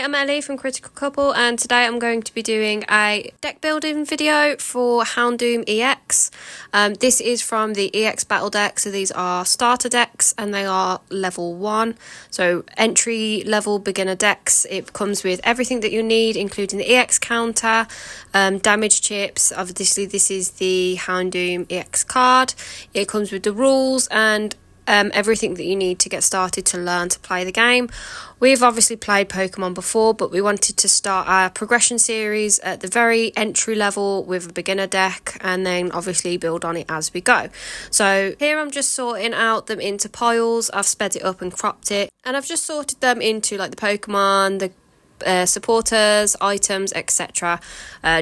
Hi, I'm Ellie from Critical Couple, and today I'm going to be doing a deck building video for Houndoom EX. This is from the EX battle deck, so these are starter decks and they are level 1, so entry level beginner decks. It comes with everything that you need, including the EX counter, damage chips. Obviously this is the Houndoom EX card. It comes with the rules and everything that you need to get started to learn to play the game. We've obviously played Pokemon before, but we wanted to start our progression series at the very entry level with a beginner deck and then obviously build on it as we go. So here I'm just sorting out them into piles. I've sped it up and cropped it, and I've just sorted them into like the Pokemon, the supporters, items, etc.,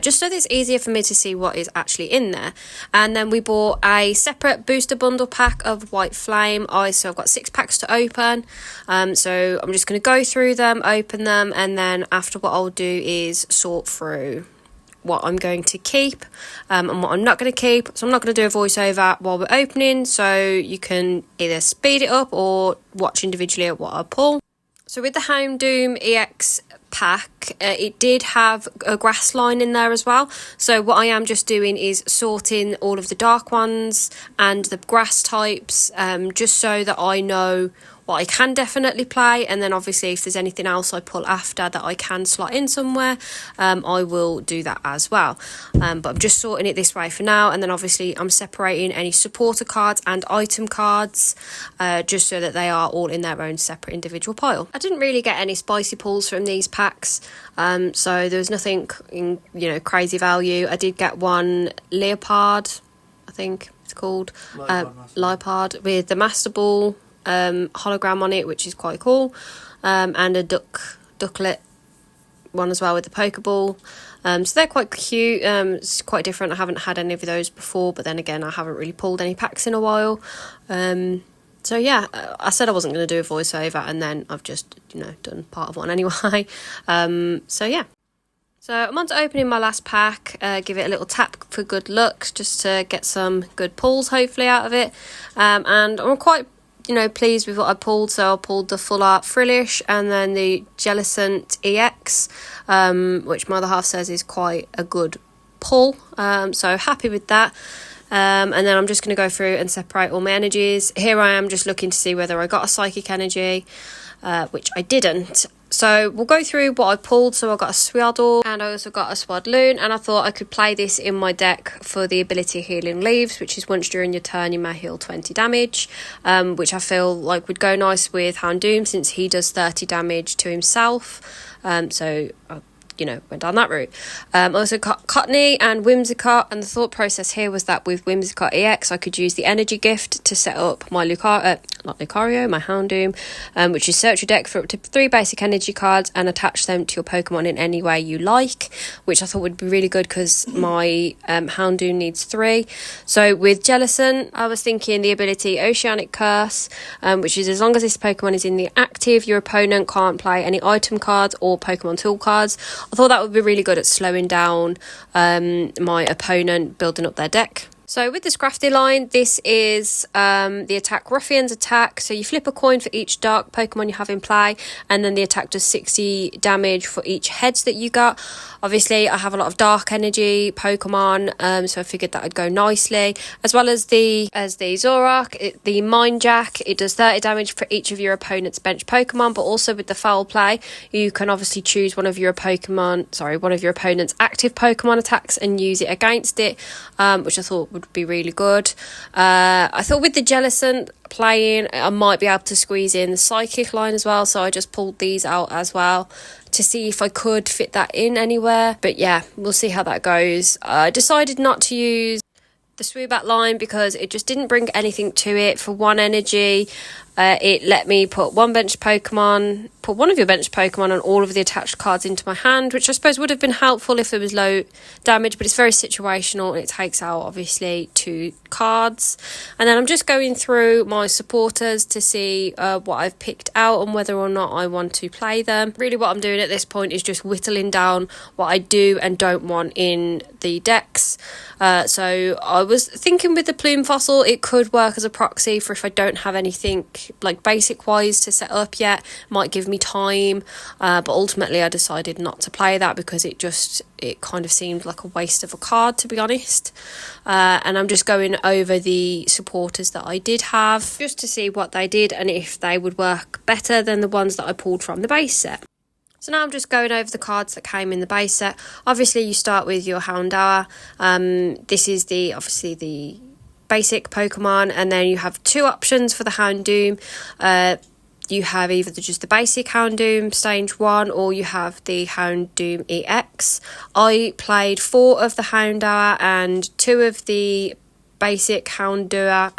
just so that it's easier for me to see what is actually in there. And then we bought a separate booster bundle pack of White Flame Ice, so I've got 6 packs to open. So I'm just going to go through them, open them, and then after what I'll do is sort through what I'm going to keep and what I'm not going to keep. So I'm not going to do a voiceover while we're opening, so you can either speed it up or watch individually at what I pull. So with the Houndoom EX pack, it did have a grass line in there as well. So what I am just doing is sorting all of the dark ones and the grass types, just so that I know what I can definitely play, and then obviously if there's anything else I pull after that I can slot in somewhere, I will do that as well. But I'm just sorting it this way for now, and then obviously I'm separating any supporter cards and item cards, just so that they are all in their own separate individual pile. I didn't really get any spicy pulls from these packs, so there was nothing in, crazy value. I did get one leopard, I think it's called, leopard with the Master Ball hologram on it, which is quite cool, and a ducklet one as well with the Pokeball. So they're quite cute. It's quite different. I haven't had any of those before, but then again I haven't really pulled any packs in a while. So yeah, I said I wasn't going to do a voiceover, and then I've just done part of one anyway. So yeah. So I'm on to opening my last pack, give it a little tap for good luck, just to get some good pulls hopefully out of it. And I'm quite pleased with what I pulled. So I pulled the Full Art Frillish and then the Jellicent EX, which my other half says is quite a good pull. So happy with that. And then I'm just going to go through and separate all my energies. Here I am just looking to see whether I got a Psychic Energy, which I didn't. So we'll go through what I pulled. So I got a Sweardle and I also got a Swadloon, and I thought I could play this in my deck for the ability Healing Leaves, which is once during your turn you may heal 20 damage, which I feel like would go nice with Houndoom since he does 30 damage to himself. So went down that route. I also got Cottonee and Whimsicott, and the thought process here was that with Whimsicott EX I could use the energy gift to set up my my Houndoom, which is search your deck for up to 3 basic energy cards and attach them to your Pokemon in any way you like, which I thought would be really good because my Houndoom needs 3. So with Jellicent I was thinking the ability Oceanic Curse, which is as long as this Pokemon is in the active, your opponent can't play any item cards or Pokemon tool cards. I thought that would be really good at slowing down my opponent building up their deck. So with this Scrafty line, this is the attack Ruffian's attack. So you flip a coin for each dark Pokemon you have in play, and then the attack does 60 damage for each heads that you got. Obviously, I have a lot of dark energy Pokemon, so I figured that would go nicely. As well as the Zoroark, the Mind Jack, it does 30 damage for each of your opponent's bench Pokemon, but also with the Foul Play, you can obviously choose one of your opponent's active Pokemon attacks and use it against it, which I thought would be really good. I thought with the Jellicent playing, I might be able to squeeze in the Psychic line as well, so I just pulled these out as well to see if I could fit that in anywhere. But yeah, we'll see how that goes. I decided not to use the Swoobat line because it just didn't bring anything to it. For 1 energy, it let me put one of your bench Pokemon and all of the attached cards into my hand, which I suppose would have been helpful if there was low damage, but it's very situational and it takes out obviously 2 cards. And then I'm just going through my supporters to see what I've picked out and whether or not I want to play them. Really what I'm doing at this point is just whittling down what I do and don't want in the decks. So I was thinking with the Plume Fossil it could work as a proxy for if I don't have anything like basic wise to set up yet. Might give me time, but ultimately I decided not to play that because it kind of seemed like a waste of a card, to be honest. And I'm just going over the supporters that I did have just to see what they did and if they would work better than the ones that I pulled from the base set. So now I'm just going over the cards that came in the base set. Obviously you start with your Houndoom. This is obviously the basic Pokemon, and then you have two options for the Houndoom. You have either just the basic Houndoom stage 1, or you have the Houndoom EX. I played 4 of the Houndoom and 2 of the basic Houndoom,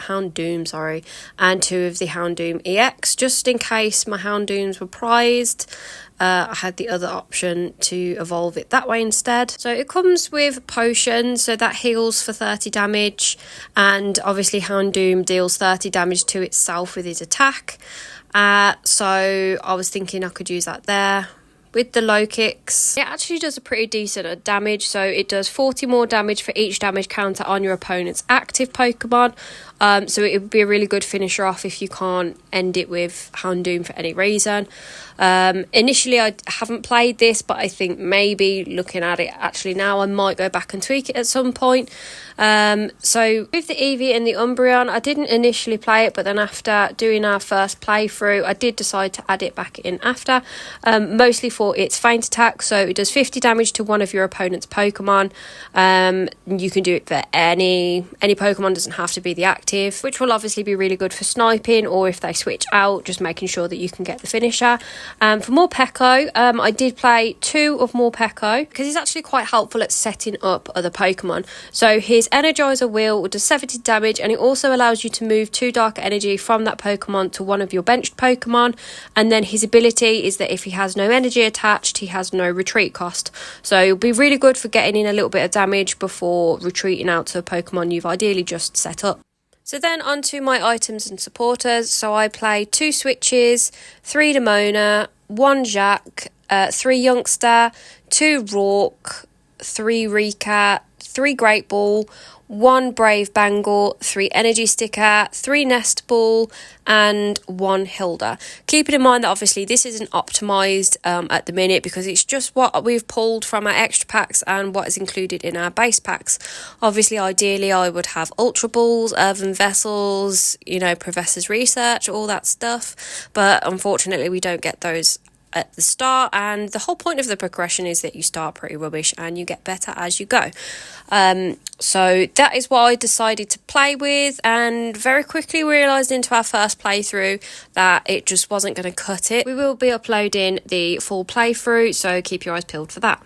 and 2 of the Houndoom EX, just in case my Houndooms were prized. I had the other option to evolve it that way instead. So it comes with potions, so that heals for 30 damage, and obviously Houndoom deals 30 damage to itself with his attack. So I was thinking I could use that there. With the low kicks, it actually does a pretty decent damage, so it does 40 more damage for each damage counter on your opponent's active Pokemon. So it would be a really good finisher off if you can't end it with Houndoom for any reason. Initially I haven't played this, but I think maybe looking at it actually now I might go back and tweak it at some point. So with the Eevee and the Umbreon, I didn't initially play it, but then after doing our first playthrough I did decide to add it back in after, mostly for its feint attack. So it does 50 damage to one of your opponent's Pokemon. You can do it for any Pokemon, doesn't have to be the active, which will obviously be really good for sniping, or if they switch out, just making sure that you can get the finisher. For Morpeko, I did play 2 of Morpeko because he's actually quite helpful at setting up other Pokemon. So his Energizer Wheel does 70 damage, and it also allows you to move 2 Dark Energy from that Pokemon to one of your benched Pokemon. And then his ability is that if he has no energy attached, he has no retreat cost. So it'll be really good for getting in a little bit of damage before retreating out to a Pokemon you've ideally just set up. So then on to my items and supporters. So I played 2 Switches, 3 Demona, 1 Jack, 3 Youngster, 2 Rourke, 3 Rika, 3 Great Ball, 1 Brave Bangle, 3 Energy Sticker, 3 Nest Ball, and 1 Hilda. Keeping in mind that obviously this isn't optimised at the minute because it's just what we've pulled from our extra packs and what is included in our base packs. Obviously, ideally, I would have Ultra Balls, Earthen Vessels, Professor's Research, all that stuff. But unfortunately, we don't get those at the start, and the whole point of the progression is that you start pretty rubbish and you get better as you go. So that is what I decided to play with, and very quickly realised into our first playthrough that it just wasn't going to cut it. We will be uploading the full playthrough, so keep your eyes peeled for that.